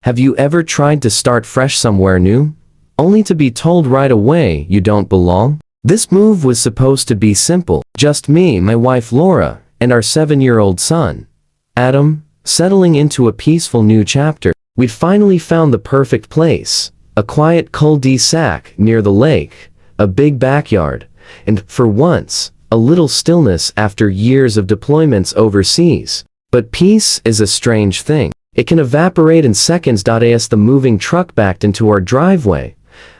Have you ever tried to start fresh somewhere new, only to be told right away you don't belong? This move was supposed to be simple. Just me, my wife Laura, and our 7-year-old son, Adam, settling into a peaceful new chapter. We'd finally found the perfect place. A quiet cul-de-sac near the lake, a big backyard, and, for once, a little stillness after years of deployments overseas. But peace is a strange thing. It can evaporate in seconds. As the moving truck backed into our driveway,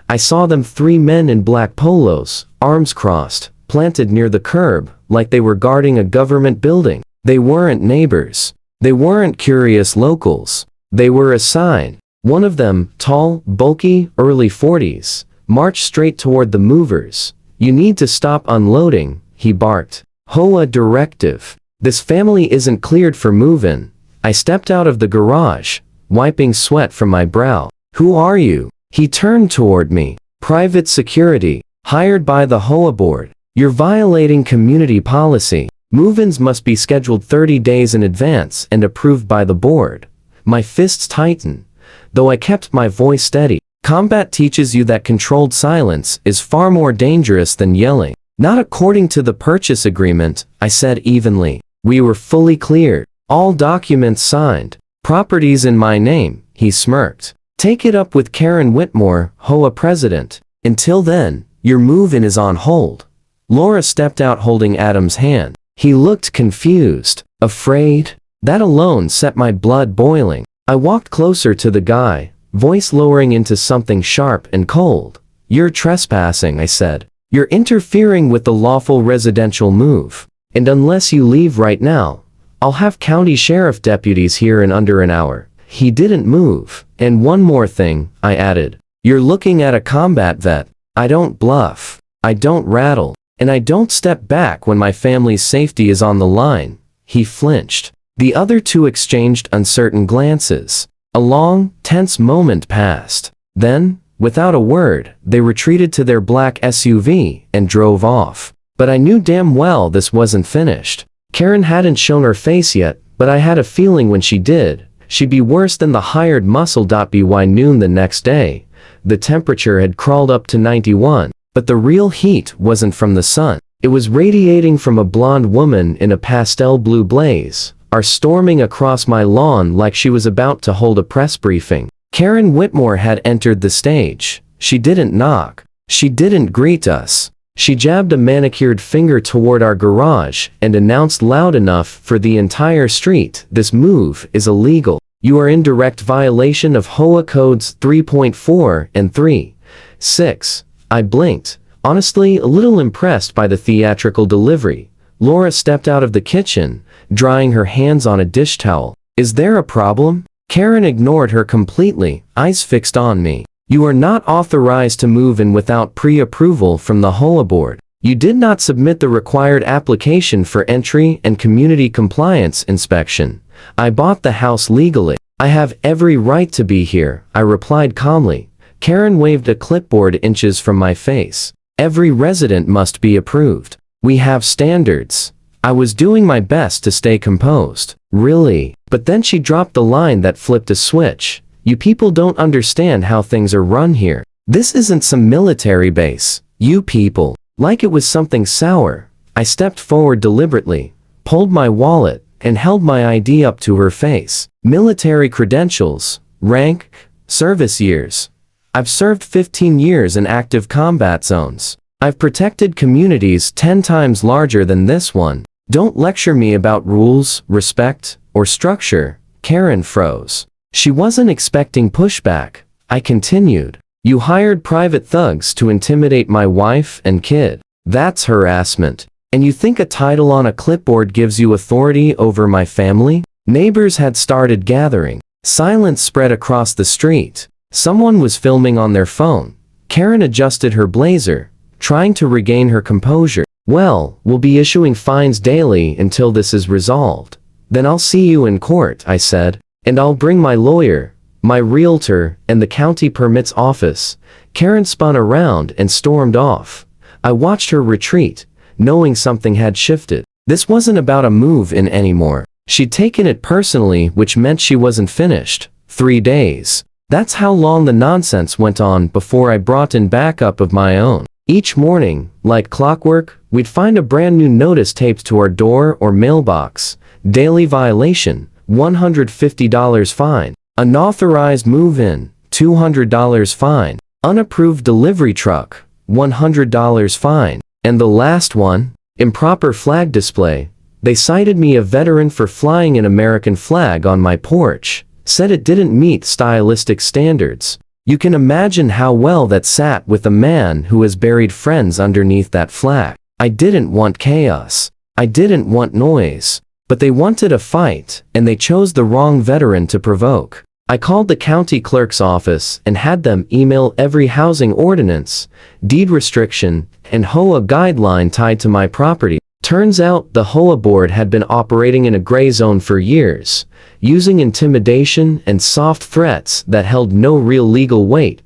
I saw them, 3 men in black polos, arms crossed, planted near the curb, like they were guarding a government building. They weren't neighbors. They weren't curious locals. They were a sign. One of them, tall, bulky, early 40s, marched straight toward the movers. "You need to stop unloading," he barked. "HOA directive. This family isn't cleared for move-in." I stepped out of the garage, wiping sweat from my brow. "Who are you?" He turned toward me. "Private security, hired by the HOA board. You're violating community policy. Move-ins must be scheduled 30 days in advance and approved by the board." My fists tightened, though I kept my voice steady. "Combat teaches you that controlled silence is far more dangerous than yelling." "Not according to the purchase agreement," I said evenly. "We were fully cleared. All documents signed. Properties in my name," he smirked. "Take it up with Karen Whitmore, HOA president. Until then, your move-in is on hold." Laura stepped out holding Adam's hand. He looked confused, afraid. That alone set my blood boiling. I walked closer to the guy, voice lowering into something sharp and cold. "You're trespassing," I said. "You're interfering with the lawful residential move. And unless you leave right now, I'll have county sheriff deputies here in under an hour." He didn't move. "And one more thing," I added. "You're looking at a combat vet. I don't bluff. I don't rattle. And I don't step back when my family's safety is on the line." He flinched. The other 2 exchanged uncertain glances. A long, tense moment passed. Then, without a word, they retreated to their black SUV and drove off. But I knew damn well this wasn't finished. Karen hadn't shown her face yet, but I had a feeling when she did, she'd be worse than the hired muscle. By noon the next day, the temperature had crawled up to 91, but the real heat wasn't from the sun. It was radiating from a blonde woman in a pastel blue blaze, storming across my lawn like she was about to hold a press briefing. Karen Whitmore had entered the stage. She didn't knock. She didn't greet us. She jabbed a manicured finger toward our garage and announced loud enough for the entire street, "This move is illegal. You are in direct violation of HOA codes 3.4 and 3.6. I blinked, honestly a little impressed by the theatrical delivery. Laura stepped out of the kitchen, drying her hands on a dish towel. "Is there a problem?" Karen ignored her completely, eyes fixed on me. "You are not authorized to move in without pre-approval from the HOA board. You did not submit the required application for entry and community compliance inspection. I bought the house legally. I have every right to be here," I replied calmly. Karen waved a clipboard inches from my face. "Every resident must be approved. We have standards." I was doing my best to stay composed. "Really?" But then she dropped the line that flipped a switch. "You people don't understand how things are run here. This isn't some military base. You people." Like it was something sour, I stepped forward deliberately, pulled my wallet, and held my ID up to her face. "Military credentials, rank, service years. I've served 15 years in active combat zones. I've protected communities 10 times larger than this one. Don't lecture me about rules, respect, or structure." Karen froze. She wasn't expecting pushback. I continued. "You hired private thugs to intimidate my wife and kid. That's harassment. And you think a title on a clipboard gives you authority over my family?" Neighbors had started gathering. Silence spread across the street. Someone was filming on their phone. Karen adjusted her blazer, trying to regain her composure. "Well, we'll be issuing fines daily until this is resolved. Then I'll see you in court," I said. "And I'll bring my lawyer, my realtor, and the county permits office." Karen spun around and stormed off. I watched her retreat, knowing something had shifted. This wasn't about a move-in anymore. She'd taken it personally, which meant she wasn't finished. 3 days. That's how long the nonsense went on before I brought in backup of my own. Each morning, like clockwork, we'd find a brand new notice taped to our door or mailbox. Daily violation, $150 fine. Unauthorized move-in, $200 fine. Unapproved delivery truck, $100 fine. And the last one, improper flag display. They cited me a veteran for flying an American flag on my porch. Said it didn't meet stylistic standards. You can imagine how well that sat with a man who has buried friends underneath that flag. I didn't want chaos. I didn't want noise. But they wanted a fight, and they chose the wrong veteran to provoke. I called the county clerk's office and had them email every housing ordinance, deed restriction, and HOA guideline tied to my property. Turns out the HOA board had been operating in a gray zone for years, using intimidation and soft threats that held no real legal weight.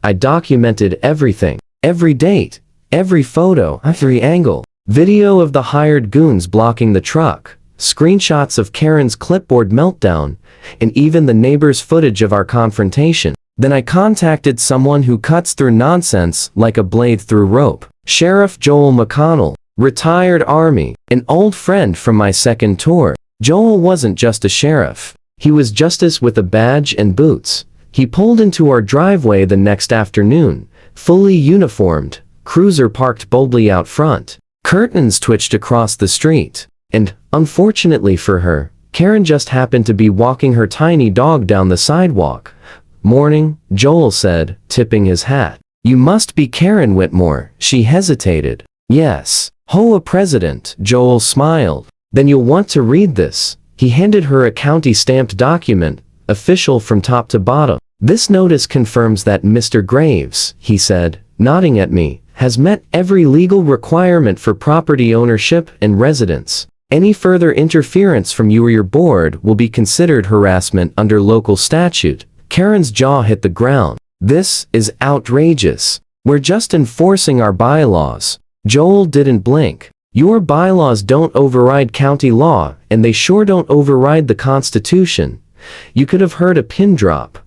I documented everything, every date, every photo, every angle. Video of the hired goons blocking the truck, screenshots of Karen's clipboard meltdown, and even the neighbor's footage of our confrontation. Then I contacted someone who cuts through nonsense like a blade through rope. Sheriff Joel McConnell, retired Army, an old friend from my second tour. Joel wasn't just a sheriff. He was justice with a badge and boots. He pulled into our driveway the next afternoon, fully uniformed, cruiser parked boldly out front. Curtains twitched across the street. And, unfortunately for her, Karen just happened to be walking her tiny dog down the sidewalk. "Morning," Joel said, tipping his hat. "You must be Karen Whitmore." She hesitated. "Yes, HOA president," Joel smiled. "Then you'll want to read this." He handed her a county-stamped document, official from top to bottom. "This notice confirms that Mr. Graves," he said, nodding at me, "has met every legal requirement for property ownership and residence. Any further interference from you or your board will be considered harassment under local statute." Karen's jaw hit the ground. "This is outrageous. We're just enforcing our bylaws." Joel didn't blink. "Your bylaws don't override county law, and they sure don't override the Constitution." You could have heard a pin drop.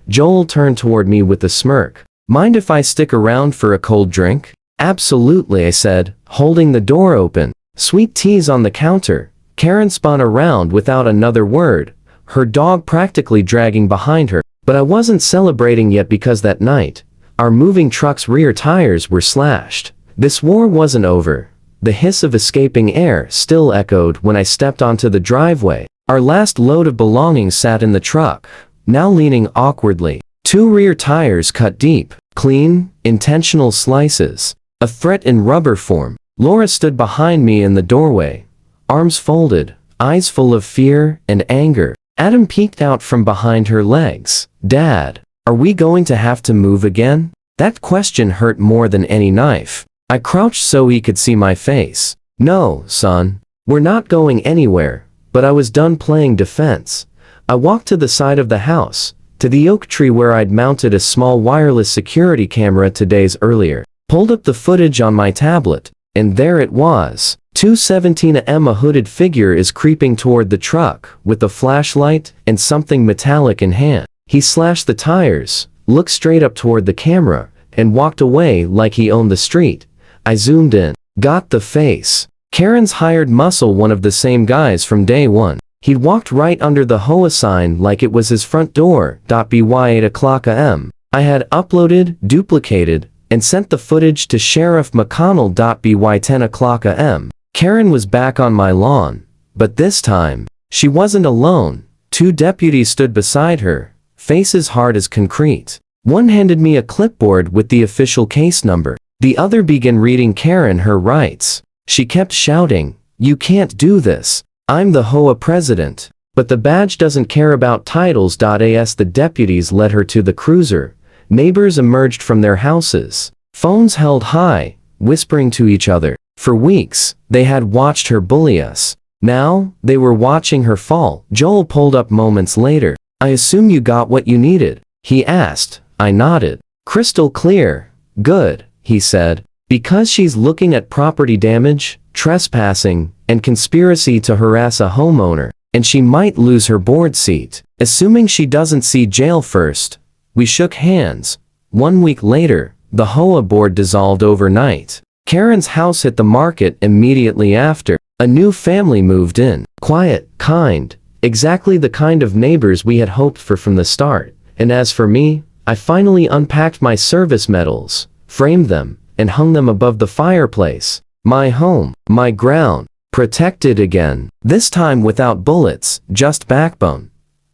Joel turned toward me with a smirk. "Mind if I stick around for a cold drink?" "Absolutely," I said, holding the door open. Sweet teas on the counter. Karen spun around without another word, her dog practically dragging behind her. But I wasn't celebrating yet because that night, our moving truck's rear tires were slashed. This war wasn't over. The hiss of escaping air still echoed when I stepped onto the driveway. Our last load of belongings sat in the truck, now leaning awkwardly. 2 rear tires cut deep, clean, intentional slices. A threat in rubber form. Laura stood behind me in the doorway, arms folded, eyes full of fear and anger. Adam peeked out from behind her legs. "Dad, are we going to have to move again?" That question hurt more than any knife. I crouched so he could see my face. "No, son. We're not going anywhere." But I was done playing defense. I walked to the side of the house, to the oak tree where I'd mounted a small wireless security camera 2 days earlier. Pulled up the footage on my tablet, and there it was. 2:17 a.m. A hooded figure is creeping toward the truck, with a flashlight and something metallic in hand. He slashed the tires, looked straight up toward the camera, and walked away like he owned the street. I zoomed in. Got the face. Karen's hired muscle, one of the same guys from day one. He'd walked right under the HOA sign like it was his front door. By 8 o'clock a.m. I had uploaded, duplicated, and sent the footage to Sheriff McConnell. By 10 o'clock a.m. Karen was back on my lawn. But this time, she wasn't alone. 2 deputies stood beside her, faces hard as concrete. One handed me a clipboard with the official case number. The other began reading Karen her rights. She kept shouting, "You can't do this. I'm the HOA president." But the badge doesn't care about titles. As the deputies led her to the cruiser, neighbors emerged from their houses, phones held high, whispering to each other. For weeks, they had watched her bully us. Now, they were watching her fall. Joel pulled up moments later. "I assume you got what you needed?" he asked. I nodded. "Crystal clear." "Good," he said. "Because she's looking at property damage, trespassing, and conspiracy to harass a homeowner." and she might lose her board seat. Assuming she doesn't see jail first, we shook hands. 1 week later, the HOA board dissolved overnight. Karen's house hit the market immediately after. A new family moved in. Quiet, kind, exactly the kind of neighbors we had hoped for from the start. And as for me, I finally unpacked my service medals, framed them, and hung them above the fireplace. My home, my ground, protected again. This time without bullets, just backbone.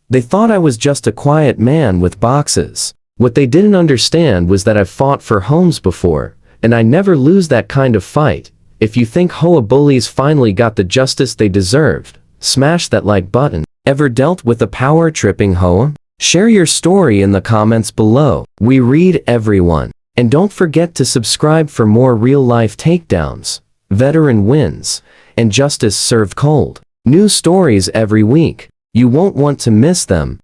They thought I was just a quiet man with boxes. What they didn't understand was that I've fought for homes before, and I never lose that kind of fight. If you think HOA bullies finally got the justice they deserved, smash that like button. Ever dealt with a power-tripping HOA? Share your story in the comments below. We read everyone. And don't forget to subscribe for more real-life takedowns, veteran wins, and justice served cold. New stories every week. You won't want to miss them.